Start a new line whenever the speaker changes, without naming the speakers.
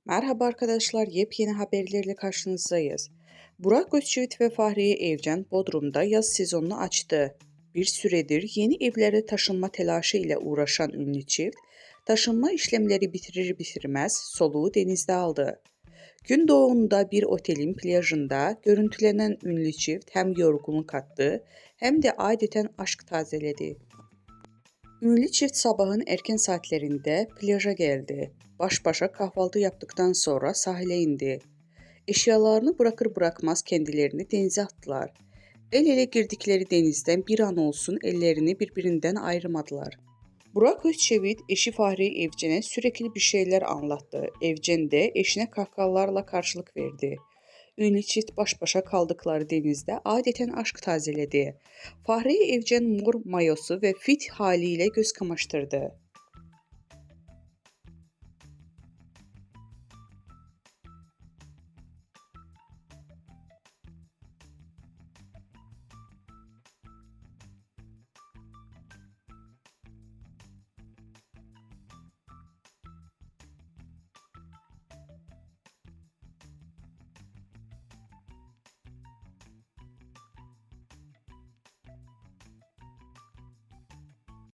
Merhaba arkadaşlar, yepyeni haberlerle karşınızdayız. Burak Özçivit ve Fahriye Evcen Bodrum'da yaz sezonunu açtı. Bir süredir yeni evlere taşınma telaşı ile uğraşan ünlü çift, taşınma işlemleri bitirir bitirmez soluğu denizde aldı. Gün doğumunda bir otelin plajında görüntülenen ünlü çift hem yorgunluk attı hem de adeten aşk tazeledi. Ünlü çift sabahın erken saatlerinde plaja geldi. Baş başa kahvaltı yaptıktan sonra sahile indi. Eşyalarını bırakır bırakmaz kendilerini denize attılar. El ele girdikleri denizden bir an olsun ellerini birbirinden ayırmadılar. Burak Özçivit eşi Fahriye Evcen'e sürekli bir şeyler anlattı. Evcen de eşine kahkahalarla karşılık verdi. Ünlü çift baş başa kaldıkları denizde adeten aşk tazeledi. Fahriye Evcen mor mayosu ve fit haliyle göz kamaştırdı.